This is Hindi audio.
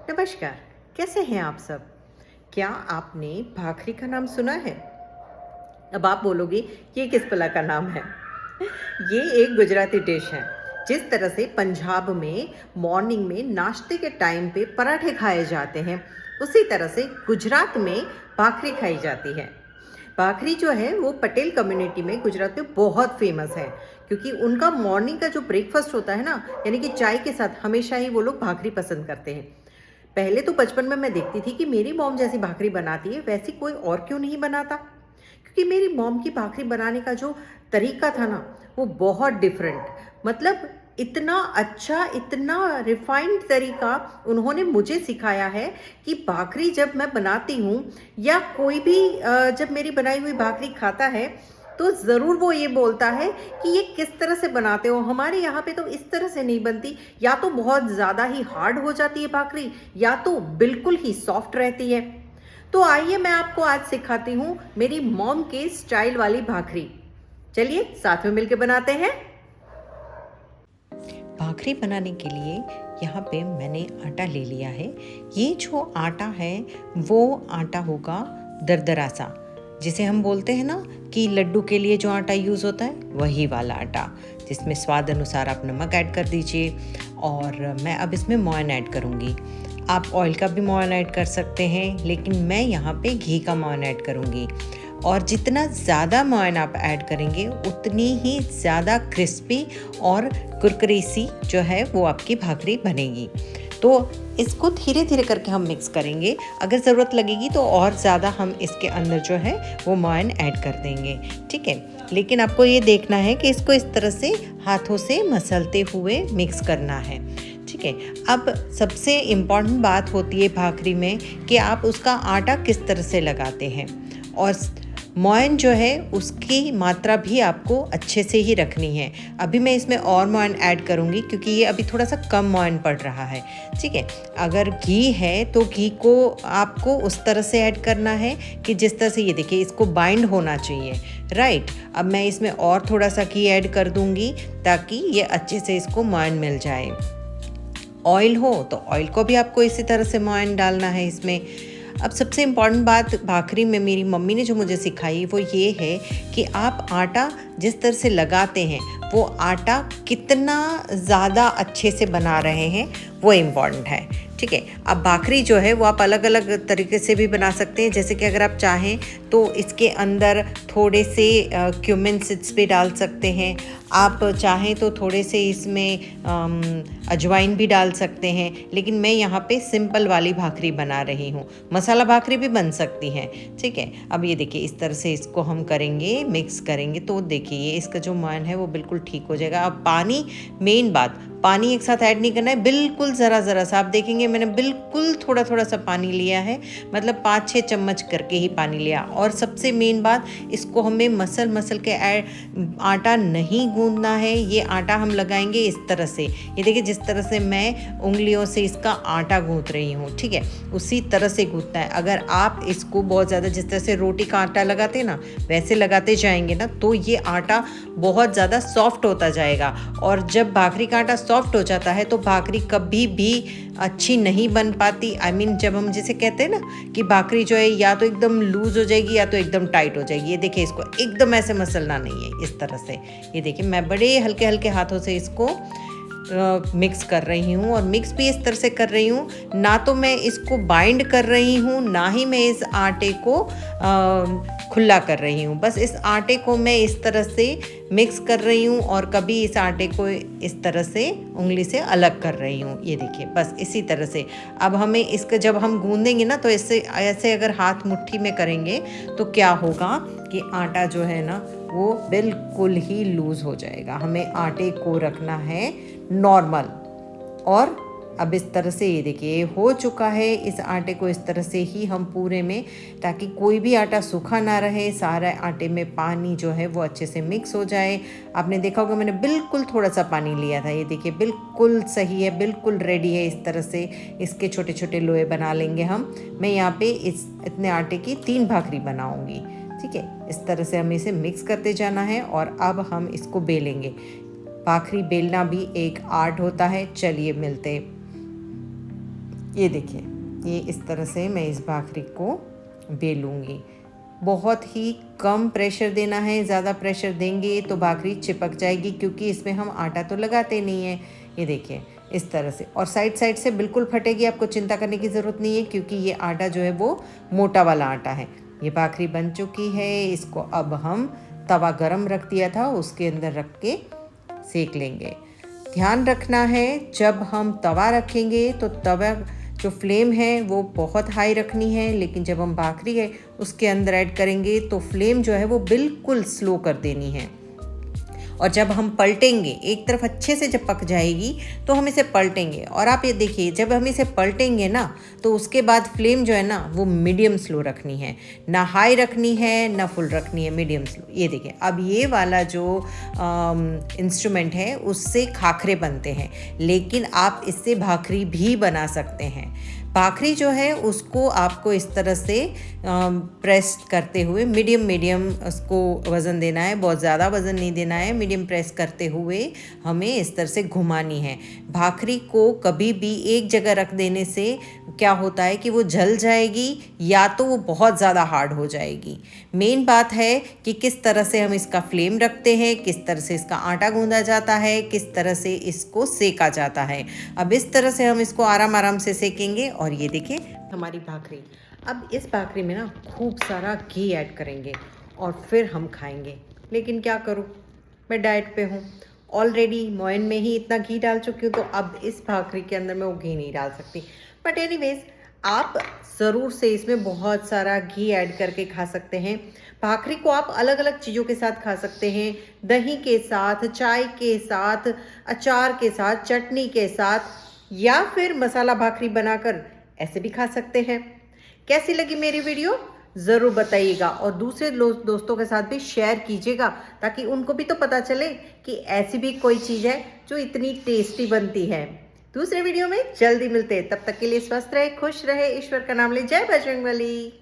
नमस्कार। कैसे हैं आप सब? क्या आपने भाखरी का नाम सुना है? अब आप बोलोगे ये किस भला का नाम है? ये एक गुजराती डिश है। जिस तरह से पंजाब में मॉर्निंग में नाश्ते के टाइम पे पराठे खाए जाते हैं, उसी तरह से गुजरात में भाखरी खाई जाती है। भाखरी जो है वो पटेल कम्युनिटी में गुजरात में बहुत फेमस है, क्योंकि उनका मॉर्निंग का जो ब्रेकफास्ट होता है ना, यानी कि चाय के साथ हमेशा ही वो लोग भाखरी पसंद करते हैं। पहले तो बचपन में मैं देखती थी कि मेरी मॉम जैसी भाखरी बनाती है वैसी कोई और क्यों नहीं बनाता, क्योंकि मेरी मॉम की भाखरी बनाने का जो तरीका था ना, वो बहुत डिफरेंट, मतलब इतना अच्छा, इतना रिफाइंड तरीका उन्होंने मुझे सिखाया है कि भाखरी जब मैं बनाती हूँ या कोई भी जब मेरी बनाई हुई भाखरी खाता है तो ज़रूर वो ये बोलता है कि ये किस तरह से बनाते हो। हमारे यहाँ पे तो इस तरह से नहीं बनती, या तो बहुत ज़्यादा ही हार्ड हो जाती है भाखरी, या तो बिल्कुल ही सॉफ्ट रहती है। तो आइए मैं आपको आज सिखाती हूँ मेरी मॉम के स्टाइल वाली भाखरी। चलिए साथ में मिलकर बनाते हैं। भाखरी बनाने के लिए यहाँ पे मैंने आटा ले लिया है। ये जो आटा है वो आटा होगा दरदरा सा, जिसे हम बोलते हैं ना कि लड्डू के लिए जो आटा यूज़ होता है वही वाला आटा, जिसमें स्वाद अनुसार आप नमक ऐड कर दीजिए। और मैं अब इसमें मोयन ऐड करूँगी। आप ऑयल का भी मोयन ऐड कर सकते हैं, लेकिन मैं यहाँ पे घी का मोयन ऐड करूँगी। और जितना ज़्यादा मोयन आप ऐड करेंगे उतनी ही ज़्यादा क्रिस्पी और कुरकुरी सी जो है वो आपकी भाखरी बनेगी। तो इसको धीरे धीरे करके हम मिक्स करेंगे। अगर ज़रूरत लगेगी तो और ज़्यादा हम इसके अंदर जो है वो मोयन ऐड कर देंगे, ठीक है। लेकिन आपको ये देखना है कि इसको इस तरह से हाथों से मसलते हुए मिक्स करना है, ठीक है। अब सबसे इम्पॉर्टेंट बात होती है भाखरी में कि आप उसका आटा किस तरह से लगाते हैं, और मोयन जो है उसकी मात्रा भी आपको अच्छे से ही रखनी है। अभी मैं इसमें और मोयन ऐड करूँगी क्योंकि ये अभी थोड़ा सा कम मोयन पड़ रहा है, ठीक है। अगर घी है तो घी को आपको उस तरह से ऐड करना है कि जिस तरह से ये देखिए इसको बाइंड होना चाहिए, राइट। अब मैं इसमें और थोड़ा सा घी ऐड कर दूँगी ताकि ये अच्छे से इसको मोयन मिल जाए। ऑयल हो तो ऑयल को भी आपको इसी तरह से मोयन डालना है इसमें। अब सबसे इम्पॉर्टेंट बात भाखरी में मेरी मम्मी ने जो मुझे सिखाई वो ये है कि आप आटा जिस तरह से लगाते हैं वो आटा कितना ज़्यादा अच्छे से बना रहे हैं वो इम्पॉर्टेंट है, ठीक है। अब भाखरी जो है वो आप अलग अलग तरीके से भी बना सकते हैं। जैसे कि अगर आप चाहें तो इसके अंदर थोड़े से क्यूमिन सीड्स भी डाल सकते हैं। आप चाहें तो थोड़े से इसमें अजवाइन भी डाल सकते हैं, लेकिन मैं यहाँ पे सिंपल वाली भाखरी बना रही हूँ। मसाला भाखरी भी बन सकती है, ठीक है। अब ये देखिए इस तरह से इसको हम करेंगे, मिक्स करेंगे तो देखिए ये इसका जो मोयन है वो बिल्कुल ठीक हो जाएगा। अब पानी, मेन बात, पानी एक साथ ऐड नहीं करना है, बिल्कुल ज़रा सा। आप देखेंगे मैंने बिल्कुल थोड़ा सा पानी लिया है, मतलब 5-6 चम्मच करके ही पानी लिया। और सबसे मेन बात, इसको हमें मसल के आटा नहीं गूंदना है। ये आटा हम लगाएंगे इस तरह से, ये देखिए जिस तरह से मैं उंगलियों से इसका आटा गूंथ रही हूँ, ठीक है, उसी तरह से गूंथना है। अगर आप इसको बहुत ज़्यादा जिस तरह से रोटी का आटा लगाते हैं ना वैसे लगाते जाएंगे ना तो ये आटा बहुत ज़्यादा सॉफ्ट होता जाएगा। और जब भाखरी का आटा सॉफ्ट हो जाता है तो भाखरी कभी भी अच्छी नहीं बन पाती। जब हम जैसे कहते हैं ना कि भाखरी जो है या तो एकदम लूज़ हो जाएगी या तो एकदम टाइट हो जाएगी। ये देखिए इसको एकदम ऐसे मसलना नहीं है, इस तरह से। ये देखिए मैं बड़े हल्के हल्के हाथों से इसको मिक्स कर रही हूँ, और मिक्स भी इस तरह से कर रही हूँ, ना तो मैं इसको बाइंड कर रही हूँ ना ही मैं इस आटे को खुला कर रही हूँ। बस इस आटे को मैं इस तरह से मिक्स कर रही हूँ और कभी इस आटे को इस तरह से उंगली से अलग कर रही हूँ। ये देखिए बस इसी तरह से। अब हमें इसका जब हम गूंदेंगे ना तो इससे ऐसे अगर हाथ मुट्ठी में करेंगे तो क्या होगा कि आटा जो है ना वो बिल्कुल ही लूज़ हो जाएगा। हमें आटे को रखना है नॉर्मल। और अब इस तरह से ये देखिए हो चुका है। इस आटे को इस तरह से ही हम पूरे में, ताकि कोई भी आटा सूखा ना रहे, सारा आटे में पानी जो है वो अच्छे से मिक्स हो जाए। आपने देखा होगा मैंने बिल्कुल थोड़ा सा पानी लिया था। ये देखिए बिल्कुल सही है, बिल्कुल रेडी है। इस तरह से इसके छोटे छोटे लोए बना लेंगे हम। मैं यहाँ पे इतने आटे की 3 भाखरी बनाऊँगी, ठीक है। इस तरह से हमें इसे मिक्स करते जाना है और अब हम इसको बेलेंगे। भाखरी बेलना भी एक आर्ट होता है। चलिए मिलते। ये देखिए, ये इस तरह से मैं इस भाखरी को बेलूँगी। बहुत ही कम प्रेशर देना है, ज़्यादा प्रेशर देंगे तो भाखरी चिपक जाएगी, क्योंकि इसमें हम आटा तो लगाते नहीं हैं। ये देखिए इस तरह से, और साइड साइड से बिल्कुल फटेगी, आपको चिंता करने की ज़रूरत नहीं है, क्योंकि ये आटा जो है वो मोटा वाला आटा है। ये भाखरी बन चुकी है। इसको अब हम तवा गरम रख दिया था, उसके अंदर रख के सेक लेंगे। ध्यान रखना है, जब हम तवा रखेंगे तो तवा जो फ्लेम है वो बहुत हाई रखनी है, लेकिन जब हम भाखरी है उसके अंदर ऐड करेंगे तो फ्लेम जो है वो बिल्कुल स्लो कर देनी है। और जब हम पलटेंगे, एक तरफ अच्छे से जब पक जाएगी तो हम इसे पलटेंगे, और आप ये देखिए जब हम इसे पलटेंगे ना तो उसके बाद फ्लेम जो है ना वो मीडियम स्लो रखनी है, ना हाई रखनी है ना फुल रखनी है, मीडियम स्लो। ये देखिए अब ये वाला जो इंस्ट्रूमेंट है उससे खाखरे बनते हैं, लेकिन आप इससे भाखरी भी बना सकते हैं। भाखरी जो है उसको आपको इस तरह से प्रेस करते हुए मीडियम उसको वज़न देना है, बहुत ज़्यादा वज़न नहीं देना है, मीडियम प्रेस करते हुए हमें इस तरह से घुमानी है। भाखरी को कभी भी एक जगह रख देने से क्या होता है कि वो जल जाएगी या तो वो बहुत ज़्यादा हार्ड हो जाएगी। मेन बात है कि किस तरह से हम इसका फ्लेम रखते हैं, किस तरह से इसका आटा गूंदा जाता है, किस तरह से इसको सेका जाता है। अब इस तरह से हम इसको आराम आराम से सेकेंगे। और ये देखिए हमारी भाखरी। अब इस भाखरी में ना खूब सारा घी ऐड करेंगे और फिर हम खाएंगे। लेकिन क्या करूँ, मैं डाइट पे हूँ, ऑलरेडी मोयन में ही इतना घी डाल चुकी हूँ, तो अब इस भाखरी के अंदर मैं वो घी नहीं डाल सकती। बट एनीवेज आप ज़रूर से इसमें बहुत सारा घी ऐड करके खा सकते हैं। भाखरी को आप अलग अलग चीज़ों के साथ खा सकते हैं, दही के साथ, चाय के साथ, अचार के साथ, चटनी के साथ, या फिर मसाला भाखरी बनाकर ऐसे भी खा सकते हैं। कैसी लगी मेरी वीडियो ज़रूर बताइएगा, और दूसरे दोस्तों के साथ भी शेयर कीजिएगा, ताकि उनको भी तो पता चले कि ऐसी भी कोई चीज़ है जो इतनी टेस्टी बनती है। दूसरे वीडियो में जल्दी मिलते हैं, तब तक के लिए स्वस्थ रहे, खुश रहे, ईश्वर का नाम ले। जय बजरंगबली।